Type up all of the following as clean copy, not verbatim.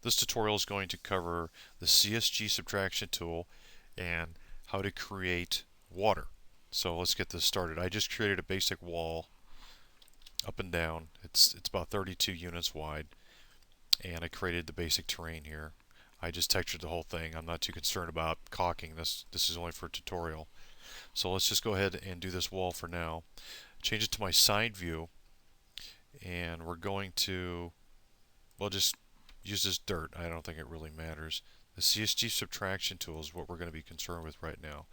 This tutorial is going to cover the CSG subtraction tool and how to create water. So let's get this started. I just created a basic wall up and down. It's about 32 units wide, and I created the basic terrain here. I just textured the whole thing. I'm not too concerned about caulking this. This is only for a tutorial. So let's just go ahead and do this wall for now. Change it to my side view, and we're going to, well, just use this dirt. I don't think it really matters. The CSG subtraction tool is what we're going to be concerned with right now.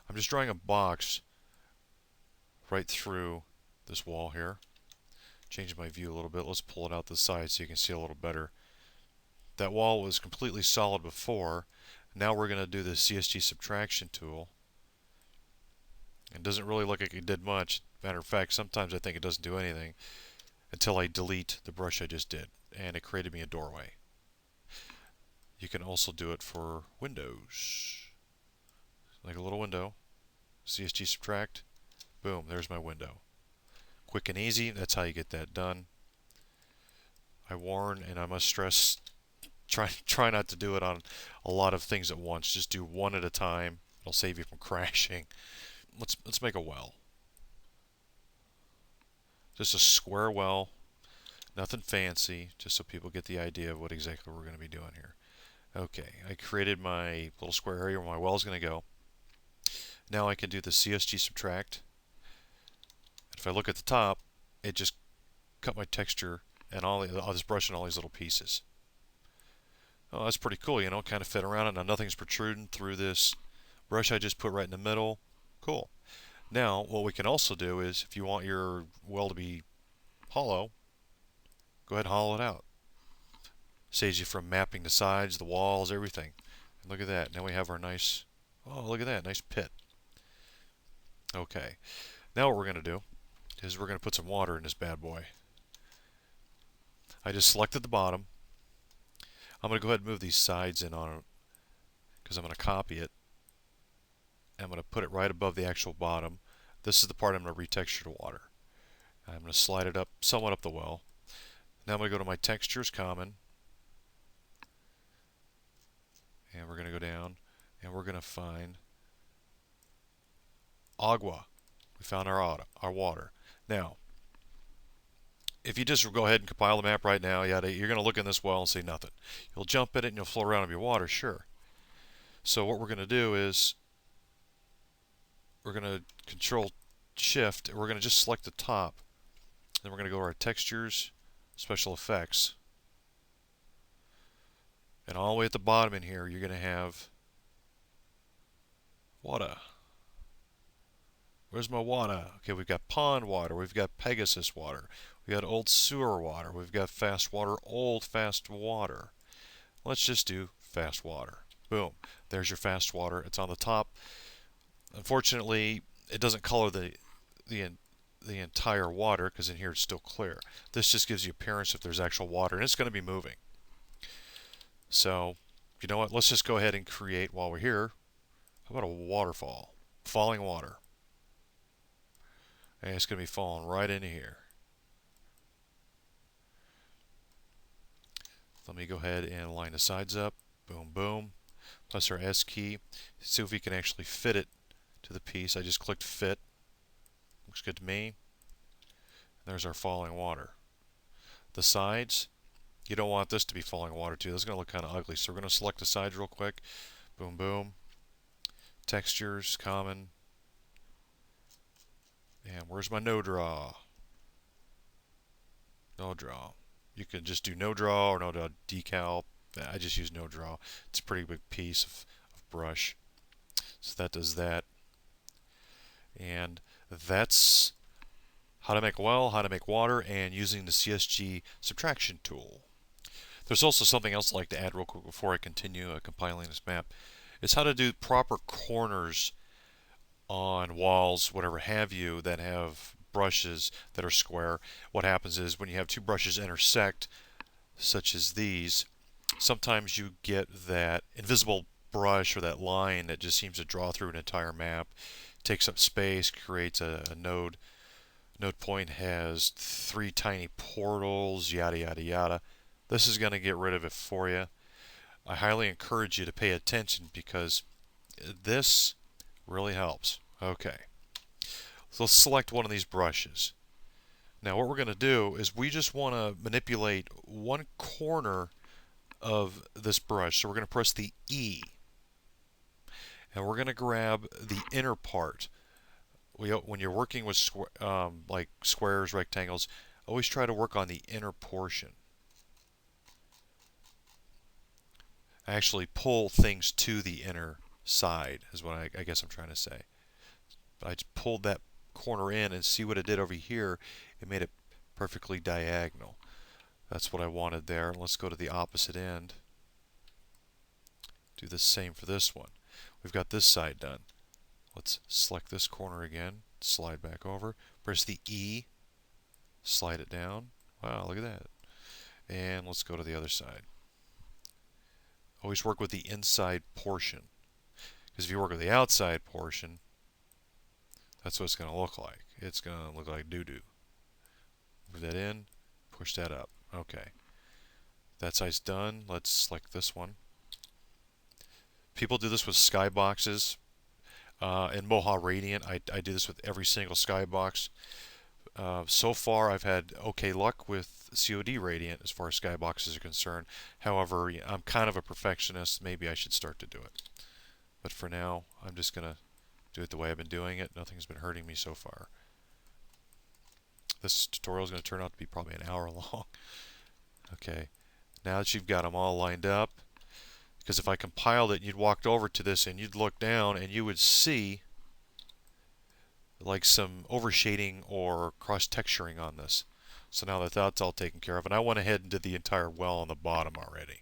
I'm just drawing a box right through this wall here. Changing my view a little bit. Let's pull it out the side so you can see a little better. That wall was completely solid before. Now we're going to do the CSG subtraction tool. It doesn't really look like it did much. Matter of fact, sometimes I think it doesn't do anything until I delete the brush I just did, and it created me a doorway. You can also do it for windows. Like a little window. CSG subtract. Boom, there's my window. Quick and easy, that's how you get that done. I warn and I must stress, try not to do it on a lot of things at once. Just do one at a time. It'll save you from crashing. Let's make a well. Just a square well, nothing fancy, just so people get the idea of what exactly we're going to be doing here. Okay, I created my little square area where my well is going to go. Now I can do the CSG subtract. If I look at the top, it just cut my texture and all this brush in all these little pieces. Oh, that's pretty cool, you know, kind of fit around it. Now nothing's protruding through this brush I just put right in the middle. Cool. Now, what we can also do is, if you want your well to be hollow, go ahead and hollow it out. Saves you from mapping the sides, the walls, everything. And look at that. Now we have our nice, oh, look at that, nice pit. Okay. Now what we're going to do is we're going to put some water in this bad boy. I just selected the bottom. I'm going to go ahead and move these sides in on it because I'm going to copy it. I'm going to put it right above the actual bottom. This is the part I'm going to retexture to water. I'm going to slide it up somewhat up the well. Now I'm going to go to my textures, common, and we're going to go down and we're going to find agua. We found our water. Now, if you just go ahead and compile the map right now, you're going to look in this well and see nothing. You'll jump in it and you'll float around with your water, sure. So what we're going to do is we're going to control shift and we're going to just select the top. Then we're going to go to our textures, special effects. And all the way at the bottom in here, you're going to have water. Where's my water? Okay, we've got pond water, we've got Pegasus water, we've got old sewer water, we've got fast water, old fast water. Let's just do fast water. Boom. There's your fast water. It's on the top. Unfortunately, it doesn't color the entire water because in here it's still clear. This just gives you appearance if there's actual water, and it's going to be moving. So, you know what? Let's just go ahead and create, while we're here, how about a waterfall? Falling water. And it's going to be falling right into here. Let me go ahead and line the sides up. Boom, boom. Press our S key. See if we can actually fit it to the piece. I just clicked fit. Looks good to me. There's our falling water. The sides, you don't want this to be falling water too. This is going to look kind of ugly. So we're going to select the sides real quick. Boom, boom. Textures, common. And where's my no draw? No draw. You could just do no draw or no draw decal. I just use no draw. It's a pretty big piece of brush. So that does that. And that's how to make a well, how to make water, and using the CSG subtraction tool. There's also something else I'd like to add real quick before I continue compiling this map. It's how to do proper corners on walls, whatever have you, that have brushes that are square. What happens is when you have two brushes intersect, such as these, sometimes you get that invisible brush or that line that just seems to draw through an entire map, takes up space, creates a node. Node point has 3 tiny portals, yada yada yada. This is going to get rid of it for you. I highly encourage you to pay attention because this really helps. Okay, so let's select one of these brushes. Now what we're going to do is we just want to manipulate one corner of this brush. So we're going to press the E, and we're going to grab the inner part. When you're working with like squares, rectangles, always try to work on the inner portion. Actually pull things to the inner side is what I guess I'm trying to say. But I just pulled that corner in and see what it did over here. It made it perfectly diagonal. That's what I wanted there. Let's go to the opposite end. Do the same for this one. We've got this side done. Let's select this corner again, slide back over, press the E, slide it down. Wow, look at that. And let's go to the other side. Always work with the inside portion, because if you work with the outside portion, that's what it's going to look like. It's going to look like doo-doo. Move that in, push that up. Okay. That side's done. Let's select this one. People do this with skyboxes. In Moha Radiant, I do this with every single skybox. So far, I've had okay luck with COD Radiant as far as skyboxes are concerned. However, I'm kind of a perfectionist. Maybe I should start to do it. But for now, I'm just going to do it the way I've been doing it. Nothing's been hurting me so far. This tutorial is going to turn out to be probably an hour long. Okay, now that you've got them all lined up, because if I compiled it and you'd walked over to this and you'd look down and you would see like some overshading or cross texturing on this. So now that that's all taken care of, and I went ahead and did the entire well on the bottom already.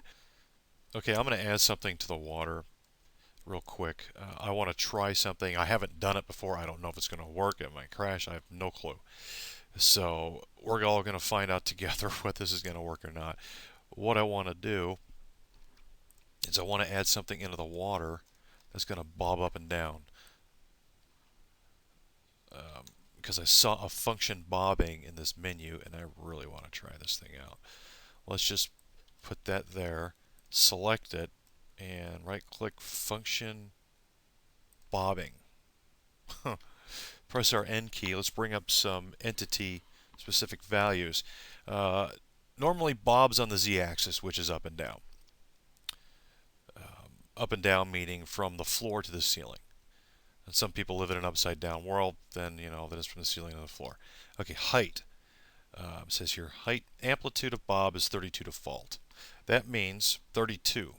Okay, I'm going to add something to the water real quick. I want to try something. I haven't done it before. I don't know if it's going to work. It might crash. I have no clue. So we're all going to find out together whether this is going to work or not. What I want to do is I want to add something into the water that's going to bob up and down. Because I saw a function bobbing in this menu and I really want to try this thing out. Let's just put that there, select it, and right click function bobbing. Press our N key. Let's bring up some entity specific values. Normally bobs on the z-axis, which is up and down. Up and down meaning from the floor to the ceiling. And some people live in an upside down world, then that is from the ceiling to the floor. Okay, height. It says here height amplitude of bob is 32 default. That means 32.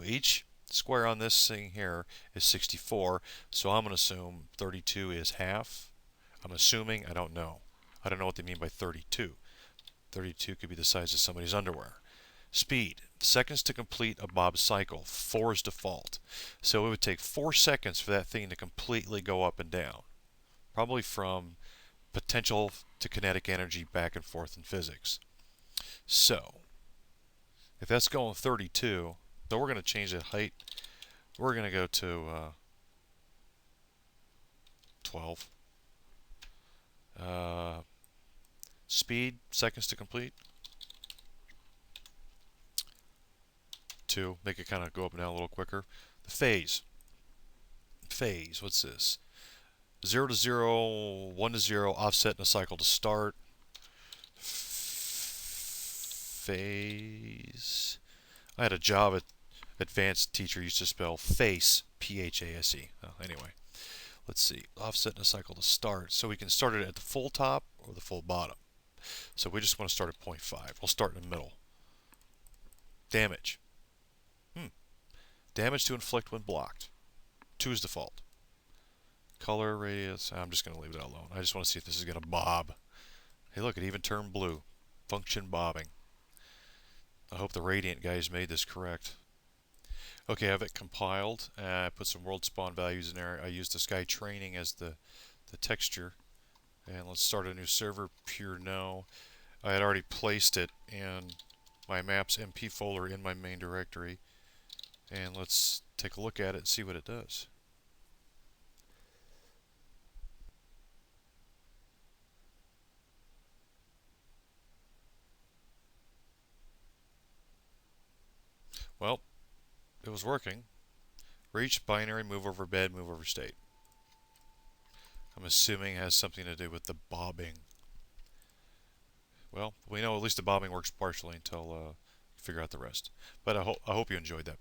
Each square on this thing here is 64, so I'm going to assume 32 is half. I'm assuming, I don't know. I don't know what they mean by 32. 32 could be the size of somebody's underwear. Speed, seconds to complete a bob cycle. 4 is default. So it would take 4 seconds for that thing to completely go up and down. Probably from potential to kinetic energy back and forth in physics. So, if that's going 32, then we're going to change the height. We're going to go to 12. Speed, seconds to complete. 2, make it kind of go up and down a little quicker. The phase, what's this? 0 to 0, 1 to 0, offset in a cycle to start. Phase. I had a Java advanced teacher used to spell face, P-H-A-S-E. Oh, anyway, let's see. Offset in a cycle to start. So we can start it at the full top or the full bottom. So we just want to start at 0.5. We'll start in the middle. Damage. Damage to inflict when blocked. 2 is default. Color, radius, I'm just going to leave that alone. I just want to see if this is going to bob. Hey look, it even turned blue. Function bobbing. I hope the Radiant guys made this correct. Okay, I have it compiled. I put some world spawn values in there. I used the sky training as the texture. And let's start a new server, pure no. I had already placed it in my maps MP folder in my main directory. And let's take a look at it and see what it does. Well, it was working. Reach, binary, move over bed, move over state. I'm assuming it has something to do with the bobbing. Well, we know at least the bobbing works partially until figure out the rest. But I hope you enjoyed that.